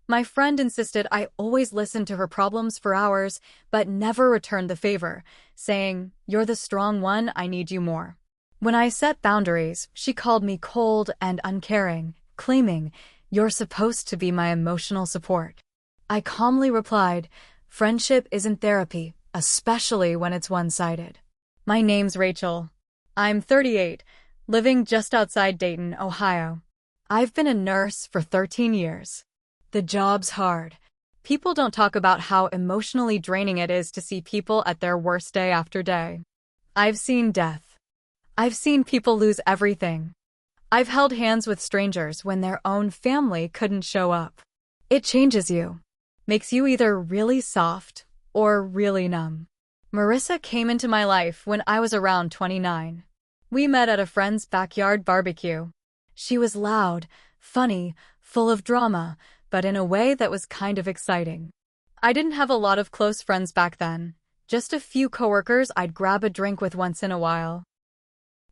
My friend insisted I always listen to her problems for hours, but never returned the favor, saying, "You're the strong one, I need you more." When I set boundaries, she called me cold and uncaring, claiming, "You're supposed to be my emotional support." I calmly replied, "Friendship isn't therapy, especially when it's one-sided." My name's Rachel. I'm 38, living just outside Dayton, Ohio. I've been a nurse for 13 years. The job's hard. People don't talk about how emotionally draining it is to see people at their worst day after day. I've seen death. I've seen people lose everything. I've held hands with strangers when their own family couldn't show up. It changes you. Makes you either really soft or really numb. Marissa came into my life when I was around 29. We met at a friend's backyard barbecue. She was loud, funny, full of drama, but in a way that was kind of exciting. I didn't have a lot of close friends back then, just a few coworkers I'd grab a drink with once in a while.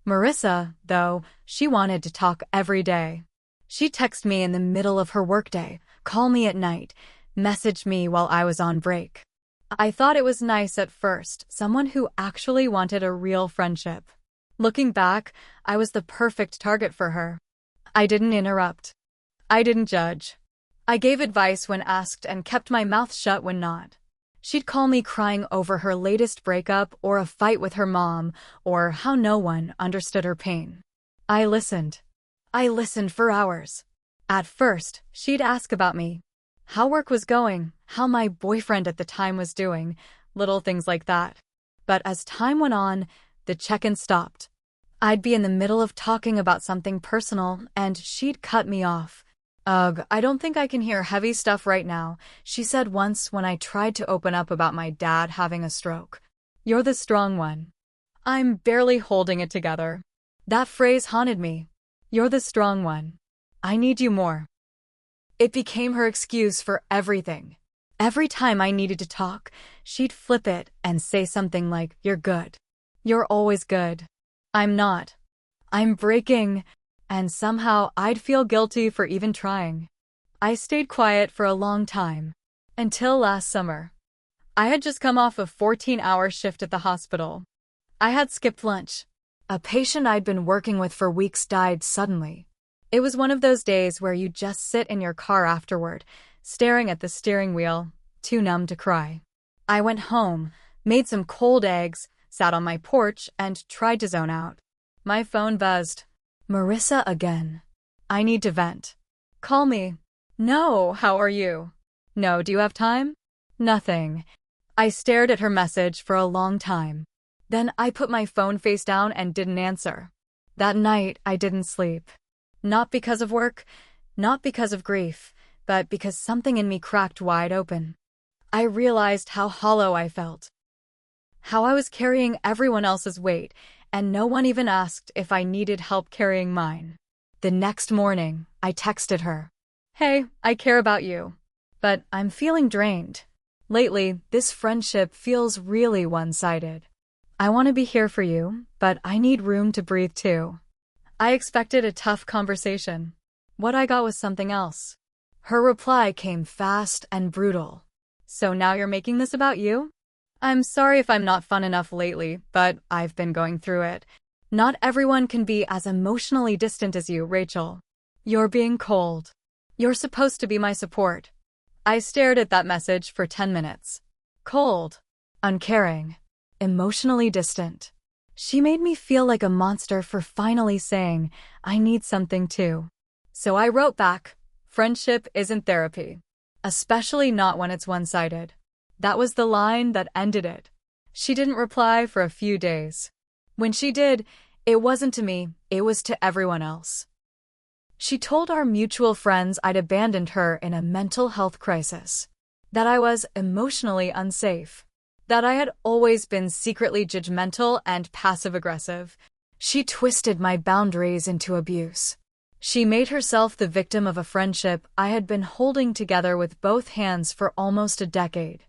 Marissa, though, she wanted to talk every day. She'd text me in the middle of her workday, call me at night, message me while I was on break. I thought it was nice at first, someone who actually wanted a real friendship. Looking back, I was the perfect target for her. I didn't interrupt. I didn't judge. I gave advice when asked and kept my mouth shut when not. She'd call me crying over her latest breakup or a fight with her mom or how no one understood her pain. I listened. I listened for hours. At first, she'd ask about me, how work was going, how my boyfriend at the time was doing, little things like that. But as time went on, the check-in stopped. I'd be in the middle of talking about something personal, and she'd cut me off. "Ugh, I don't think I can hear heavy stuff right now," she said once when I tried to open up about my dad having a stroke. "You're the strong one." I'm barely holding it together. That phrase haunted me. You're the strong one. I need you more. It became her excuse for everything. Every time I needed to talk, she'd flip it and say something like, "You're good. You're always good." I'm not. I'm breaking. And somehow I'd feel guilty for even trying. I stayed quiet for a long time. Until last summer. I had just come off a 14-hour shift at the hospital. I had skipped lunch. A patient I'd been working with for weeks died suddenly. It was one of those days where you just sit in your car afterward, staring at the steering wheel, too numb to cry. I went home, made some cold eggs, sat on my porch, and tried to zone out. My phone buzzed. "Marissa again. I need to vent." "Call me." "No, how are you?" "No, do you have time?" "Nothing." I stared at her message for a long time. Then I put my phone face down and didn't answer. That night, I didn't sleep. Not because of work, not because of grief, but because something in me cracked wide open. I realized how hollow I felt. How I was carrying everyone else's weight, and no one even asked if I needed help carrying mine. The next morning, I texted her. "Hey, I care about you, but I'm feeling drained. Lately, this friendship feels really one-sided. I want to be here for you, but I need room to breathe too." I expected a tough conversation. What I got was something else. Her reply came fast and brutal. "So now you're making this about you? I'm sorry if I'm not fun enough lately, but I've been going through it. Not everyone can be as emotionally distant as you, Rachel. You're being cold. You're supposed to be my support." I stared at that message for 10 minutes. Cold. Uncaring. Emotionally distant. She made me feel like a monster for finally saying, "I need something too." So I wrote back, "Friendship isn't therapy. Especially not when it's one-sided." That was the line that ended it. She didn't reply for a few days. When she did, it wasn't to me, it was to everyone else. She told our mutual friends I'd abandoned her in a mental health crisis, that I was emotionally unsafe, that I had always been secretly judgmental and passive-aggressive. She twisted my boundaries into abuse. She made herself the victim of a friendship I had been holding together with both hands for almost a decade.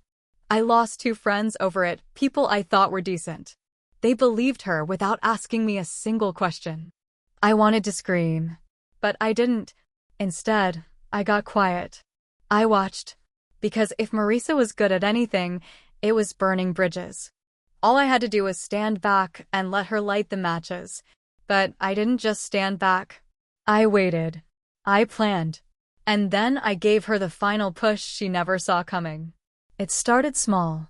I lost 2 friends over it, people I thought were decent. They believed her without asking me a single question. I wanted to scream, but I didn't. Instead, I got quiet. I watched. Because if Marisa was good at anything, it was burning bridges. All I had to do was stand back and let her light the matches. But I didn't just stand back. I waited. I planned. And then I gave her the final push she never saw coming. It started small.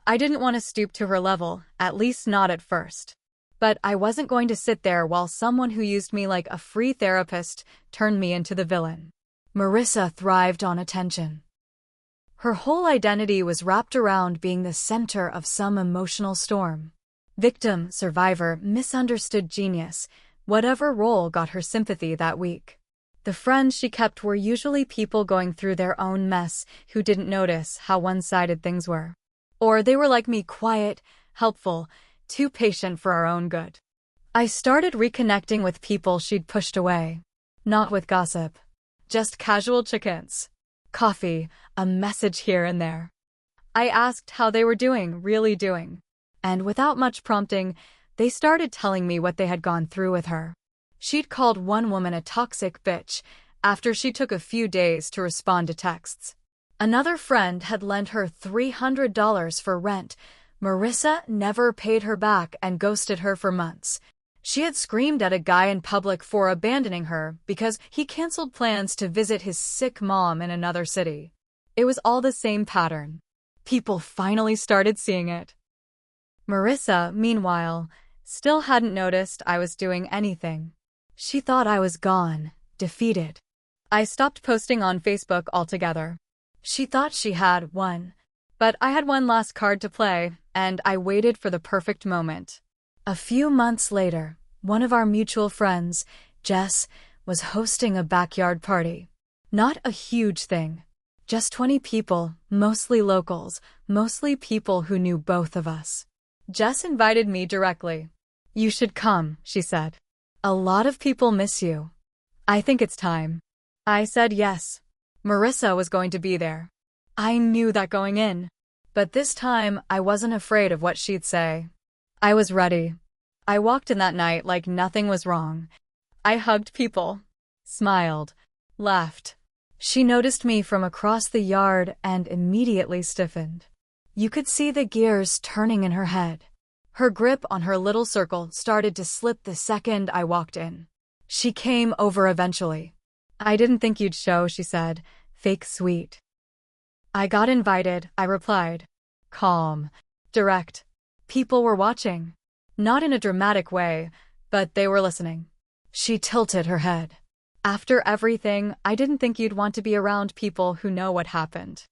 I didn't want to stoop to her level, at least not at first. But I wasn't going to sit there while someone who used me like a free therapist turned me into the villain. Marisa thrived on attention. Her whole identity was wrapped around being the center of some emotional storm. Victim, survivor, misunderstood genius, whatever role got her sympathy that week. The friends she kept were usually people going through their own mess who didn't notice how one-sided things were. Or they were like me, quiet, helpful, too patient for our own good. I started reconnecting with people she'd pushed away. Not with gossip. Just casual chickens. Coffee, a message here and there. I asked how they were doing, really doing. And without much prompting, they started telling me what they had gone through with her. She'd called one woman a toxic bitch after she took a few days to respond to texts. Another friend had lent her $300 for rent. Marisa never paid her back and ghosted her for months. She had screamed at a guy in public for abandoning her because he canceled plans to visit his sick mom in another city. It was all the same pattern. People finally started seeing it. Marisa, meanwhile, still hadn't noticed I was doing anything. She thought I was gone, defeated. I stopped posting on Facebook altogether. She thought she had won. But I had one last card to play, and I waited for the perfect moment. A few months later, one of our mutual friends, Jess, was hosting a backyard party. Not a huge thing. Just 20 people, mostly locals, mostly people who knew both of us. Jess invited me directly. "You should come," she said. "A lot of people miss you. I think it's time." I said yes. Marisa was going to be there. I knew that going in. But this time, I wasn't afraid of what she'd say. I was ready. I walked in that night like nothing was wrong. I hugged people, smiled, laughed. She noticed me from across the yard and immediately stiffened. You could see the gears turning in her head. Her grip on her little circle started to slip the second I walked in. She came over eventually. "I didn't think you'd show," she said, fake sweet. "I got invited," I replied. Calm, direct. People were watching. Not in a dramatic way, but they were listening. She tilted her head. "After everything, I didn't think you'd want to be around people who know what happened."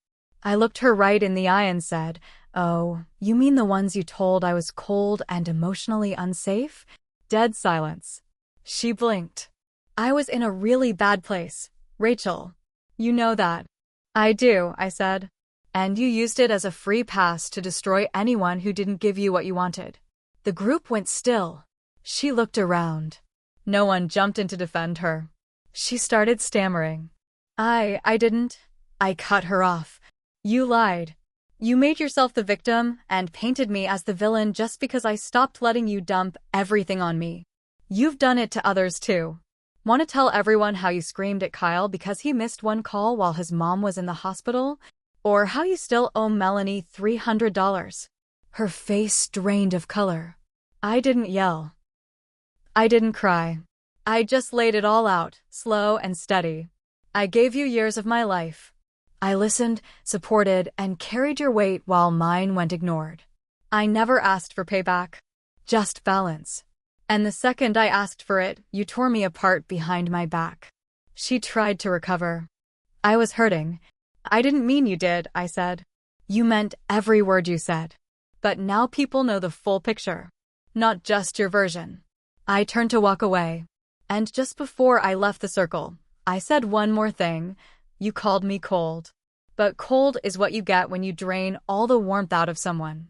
I looked her right in the eye and said, "Oh, you mean the ones you told I was cold and emotionally unsafe?" Dead silence. She blinked. "I was in a really bad place, Rachel. You know that." "I do," I said. "And you used it as a free pass to destroy anyone who didn't give you what you wanted." The group went still. She looked around. No one jumped in to defend her. She started stammering. I didn't." I cut her off. "You lied. You made yourself the victim and painted me as the villain just because I stopped letting you dump everything on me. You've done it to others too. Want to tell everyone how you screamed at Kyle because he missed one call while his mom was in the hospital? Or how you still owe Melanie $300? Her face drained of color. I didn't yell. I didn't cry. I just laid it all out, slow and steady. "I gave you years of my life. I listened, supported, and carried your weight while mine went ignored. I never asked for payback. Just balance. And the second I asked for it, you tore me apart behind my back." She tried to recover. "I was hurting. I didn't mean you did," I said. "You meant every word you said. But now people know the full picture. Not just your version." I turned to walk away. And just before I left the circle, I said one more thing. "You called me cold. But cold is what you get when you drain all the warmth out of someone."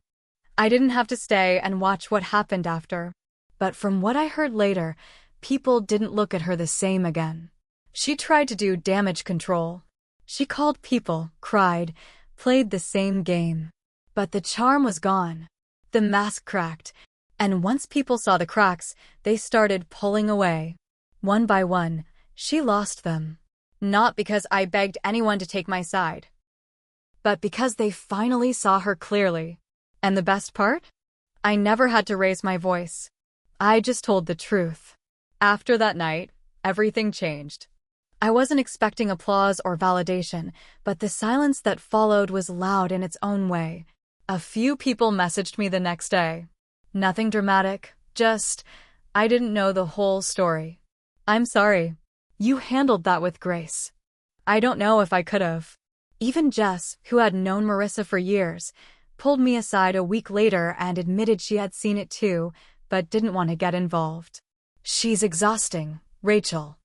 I didn't have to stay and watch what happened after. But from what I heard later, people didn't look at her the same again. She tried to do damage control. She called people, cried, played the same game. But the charm was gone. The mask cracked. And once people saw the cracks, they started pulling away. One by one, she lost them. Not because I begged anyone to take my side, but because they finally saw her clearly. And the best part? I never had to raise my voice. I just told the truth. After that night, everything changed. I wasn't expecting applause or validation, but the silence that followed was loud in its own way. A few people messaged me the next day. Nothing dramatic, just, I didn't know the whole story. I'm sorry. You handled that with grace. I don't know if I could have. Even Jess, who had known Marissa for years, pulled me aside a week later and admitted she had seen it too, but didn't want to get involved. She's exhausting, Rachel.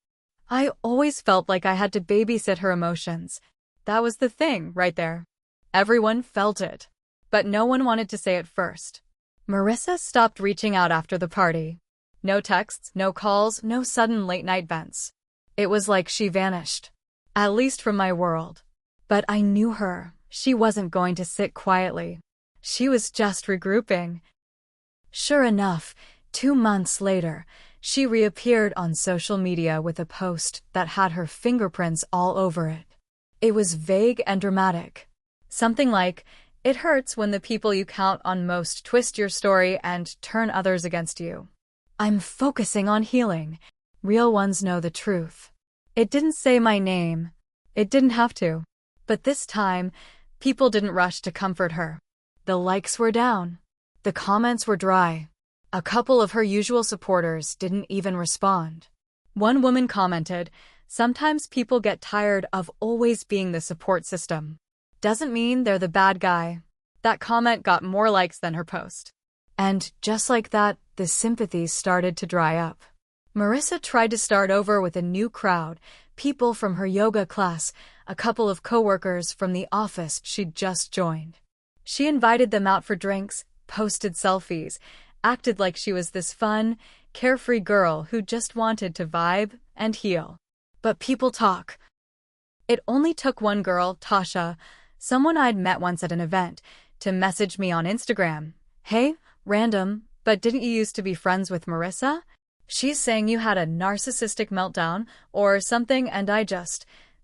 I always felt like I had to babysit her emotions. That was the thing, right there. Everyone felt it, but no one wanted to say it first. Marissa stopped reaching out after the party. No texts, no calls, no sudden late-night vents. It was like she vanished. At least from my world. But I knew her. She wasn't going to sit quietly. She was just regrouping. Sure enough, 2 months later, she reappeared on social media with a post that had her fingerprints all over it. It was vague and dramatic. Something like, "It hurts when the people you count on most twist your story and turn others against you. I'm focusing on healing. Real ones know the truth." It didn't say my name. It didn't have to. But this time, people didn't rush to comfort her. The likes were down. The comments were dry. A couple of her usual supporters didn't even respond. One woman commented, "Sometimes people get tired of always being the support system. Doesn't mean they're the bad guy." That comment got more likes than her post. And just like that, the sympathy started to dry up. Marissa tried to start over with a new crowd, people from her yoga class, a couple of coworkers from the office she'd just joined. She invited them out for drinks, posted selfies, acted like she was this fun, carefree girl who just wanted to vibe and heal. But people talk. It only took one girl, Tasha, someone I'd met once at an event, to message me on Instagram. "Hey, random, but didn't you used to be friends with Marissa? She's saying you had a narcissistic meltdown or something and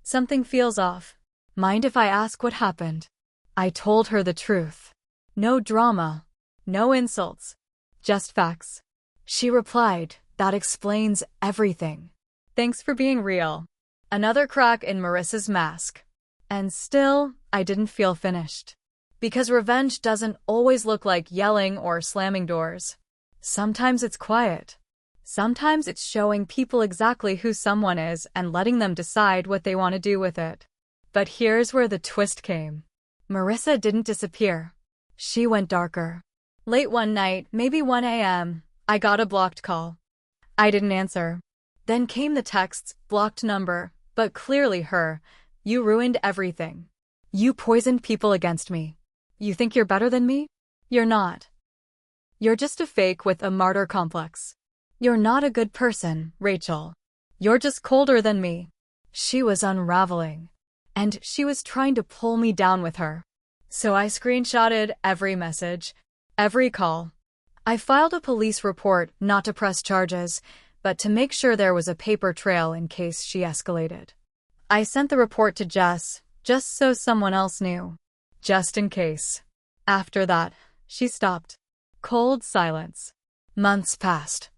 something feels off. Mind if I ask what happened?" I told her the truth. No drama. No insults. Just facts. She replied, "That explains everything. Thanks for being real." Another crack in Marissa's mask. And still, I didn't feel finished. Because revenge doesn't always look like yelling or slamming doors. Sometimes it's quiet. Sometimes it's showing people exactly who someone is and letting them decide what they want to do with it. But here's where the twist came. Marissa didn't disappear. She went darker. Late one night, maybe 1 a.m., I got a blocked call. I didn't answer. Then came the texts, blocked number, but clearly her. "You ruined everything. You poisoned people against me. You think you're better than me? You're not. You're just a fake with a martyr complex. You're not a good person, Rachel. You're just colder than me." She was unraveling. And she was trying to pull me down with her. So I screenshotted every message, every call. I filed a police report not to press charges, but to make sure there was a paper trail in case she escalated. I sent the report to Jess, just so someone else knew. Just in case. After that, she stopped. Cold silence. Months passed.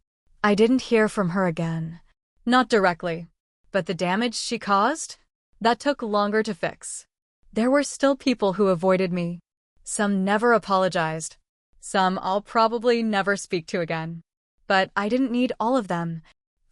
I didn't hear from her again. Not directly. But the damage she caused? That took longer to fix. There were still people who avoided me. Some never apologized. Some I'll probably never speak to again. But I didn't need all of them.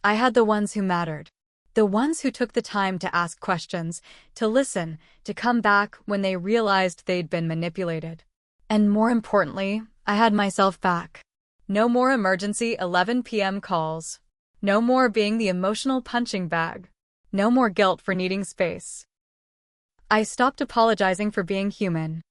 I had the ones who mattered. The ones who took the time to ask questions, to listen, to come back when they realized they'd been manipulated. And more importantly, I had myself back. No more emergency 11 p.m. calls. No more being the emotional punching bag. No more guilt for needing space. I stopped apologizing for being human.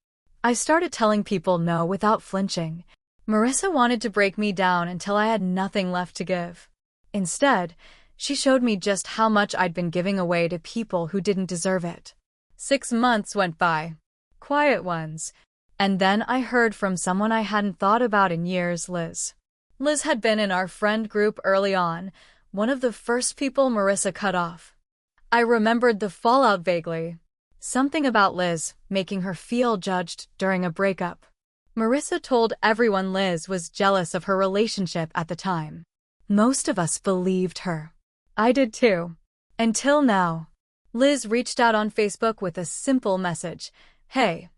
I started telling people no without flinching. Marissa wanted to break me down until I had nothing left to give. Instead, she showed me just how much I'd been giving away to people who didn't deserve it. 6 months went by. Quiet ones. And then I heard from someone I hadn't thought about in years, Liz. Liz had been in our friend group early on, one of the first people Marissa cut off. I remembered the fallout vaguely. Something about Liz making her feel judged during a breakup. Marissa told everyone Liz was jealous of her relationship at the time. Most of us believed her. I did too. Until now. Liz reached out on Facebook with a simple message. Hey,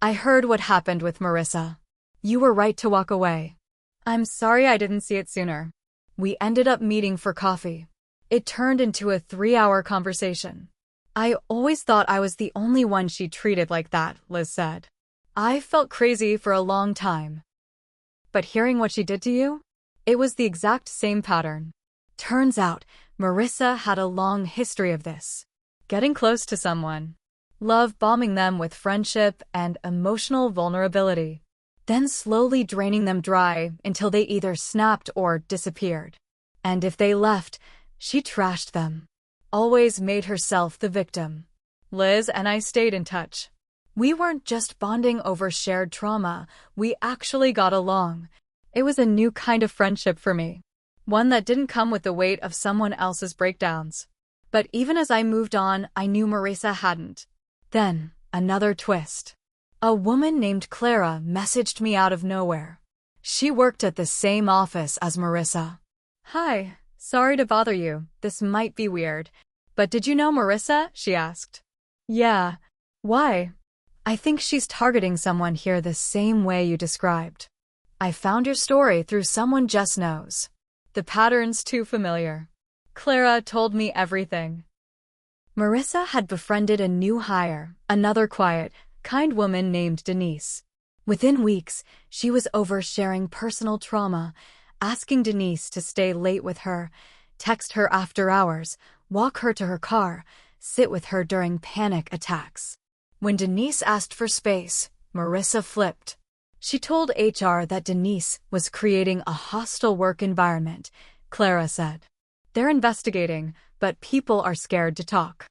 I heard what happened with Marissa. You were right to walk away. I'm sorry I didn't see it sooner. We ended up meeting for coffee. It turned into a 3-hour conversation. I always thought I was the only one she treated like that, Liz said. I felt crazy for a long time. But hearing what she did to you? It was the exact same pattern. Turns out, Marissa had a long history of this. Getting close to someone. Love bombing them with friendship and emotional vulnerability. Then slowly draining them dry until they either snapped or disappeared. And if they left, she trashed them. Always made herself the victim. Liz and I stayed in touch. We weren't just bonding over shared trauma, we actually got along. It was a new kind of friendship for me. One that didn't come with the weight of someone else's breakdowns. But even as I moved on, I knew Marissa hadn't. Then, another twist. A woman named Clara messaged me out of nowhere. She worked at the same office as Marissa. Hi, sorry to bother you, this might be weird. But did you know Marissa? She asked. Yeah. Why? I think she's targeting someone here the same way you described. I found your story through someone just knows. The pattern's too familiar. Clara told me everything. Marissa had befriended a new hire, another quiet, kind woman named Denise. Within weeks, she was oversharing personal trauma, asking Denise to stay late with her, text her after hours, walk her to her car, sit with her during panic attacks. When Denise asked for space, Marissa flipped. She told HR that Denise was creating a hostile work environment, Clara said. They're investigating, but people are scared to talk.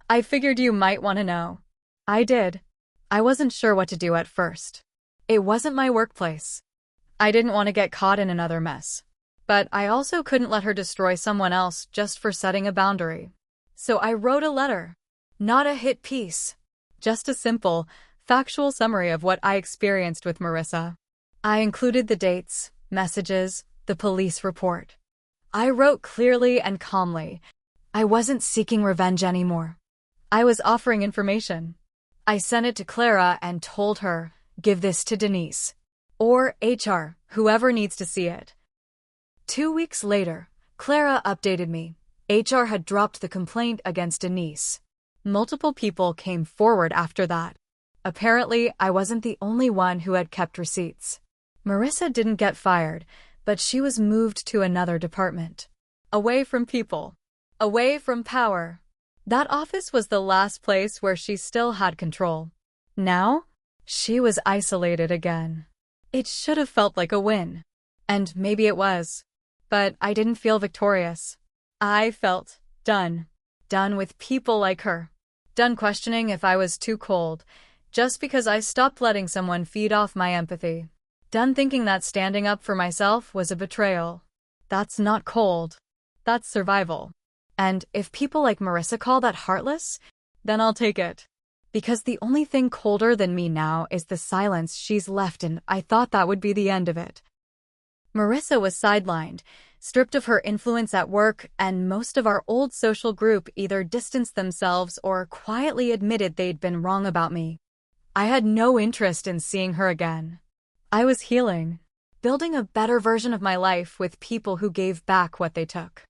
I figured you might want to know. I did. I wasn't sure what to do at first. It wasn't my workplace. I didn't want to get caught in another mess. But I also couldn't let her destroy someone else just for setting a boundary. So I wrote a letter. Not a hit piece. Just a simple, factual summary of what I experienced with Marissa. I included the dates, messages, the police report. I wrote clearly and calmly. I wasn't seeking revenge anymore. I was offering information. I sent it to Clara and told her, give this to Denise. Or HR, whoever needs to see it. 2 weeks later, Clara updated me. HR had dropped the complaint against Denise. Multiple people came forward after that. Apparently, I wasn't the only one who had kept receipts. Marissa didn't get fired, but she was moved to another department. Away from people. Away from power. That office was the last place where she still had control. Now, she was isolated again. It should have felt like a win. And maybe it was. But I didn't feel victorious. I felt done. Done with people like her. Done questioning if I was too cold, just because I stopped letting someone feed off my empathy. Done thinking that standing up for myself was a betrayal. That's not cold. That's survival. And if people like Marissa call that heartless, then I'll take it. Because the only thing colder than me now is the silence she's left, and I thought that would be the end of it. Marissa was sidelined, stripped of her influence at work, and most of our old social group either distanced themselves or quietly admitted they'd been wrong about me. I had no interest in seeing her again. I was healing, building a better version of my life with people who gave back what they took.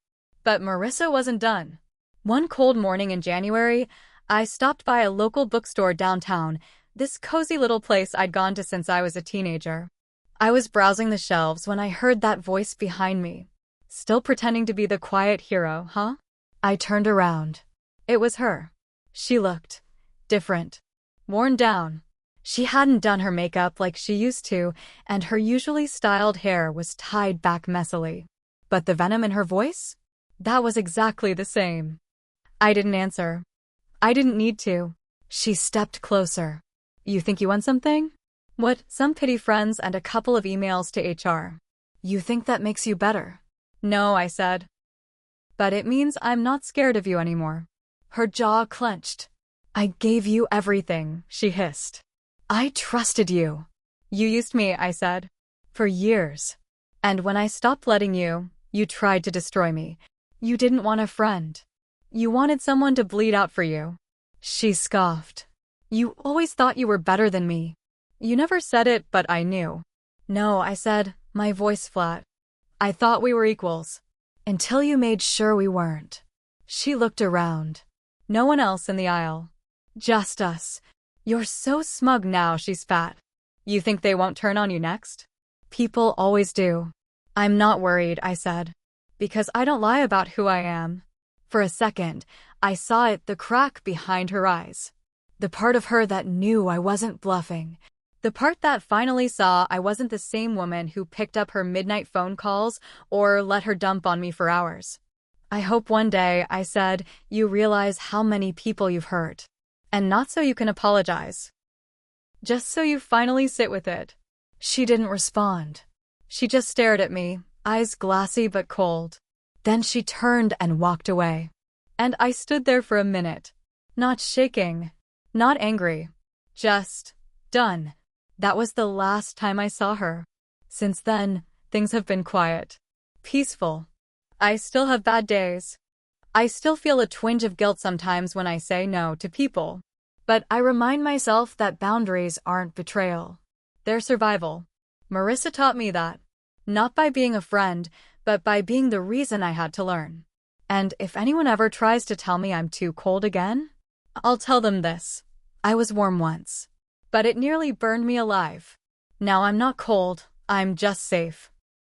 But Marissa wasn't done. One cold morning in January, I stopped by a local bookstore downtown, this cozy little place I'd gone to since I was a teenager. I was browsing the shelves when I heard that voice behind me. Still pretending to be the quiet hero, huh? I turned around. It was her. She looked different. Worn down. She hadn't done her makeup like she used to, and her usually styled hair was tied back messily. But the venom in her voice? That was exactly the same. I didn't answer. I didn't need to. She stepped closer. You think you want something? What? Some pity friends and a couple of emails to HR. You think that makes you better? No, I said. But it means I'm not scared of you anymore. Her jaw clenched. I gave you everything, she hissed. I trusted you. You used me, I said. For years. And when I stopped letting you, you tried to destroy me. You didn't want a friend. You wanted someone to bleed out for you. She scoffed. You always thought you were better than me. You never said it, but I knew. No, I said, my voice flat. I thought we were equals. Until you made sure we weren't. She looked around. No one else in the aisle. Just us. You're so smug now, she spat. You think they won't turn on you next? People always do. I'm not worried, I said. Because I don't lie about who I am. For a second, I saw it, the crack behind her eyes. The part of her that knew I wasn't bluffing. The part that finally saw I wasn't the same woman who picked up her midnight phone calls or let her dump on me for hours. I hope one day, I said, you realize how many people you've hurt. And not so you can apologize. Just so you finally sit with it. She didn't respond. She just stared at me, eyes glassy but cold. Then she turned and walked away. And I stood there for a minute. Not shaking. Not angry. Just done. That was the last time I saw her. Since then, things have been quiet. Peaceful. I still have bad days. I still feel a twinge of guilt sometimes when I say no to people. But I remind myself that boundaries aren't betrayal. They're survival. Marissa taught me that. Not by being a friend, but by being the reason I had to learn. And if anyone ever tries to tell me I'm too cold again, I'll tell them this. I was warm once. But it nearly burned me alive. Now I'm not cold, I'm just safe.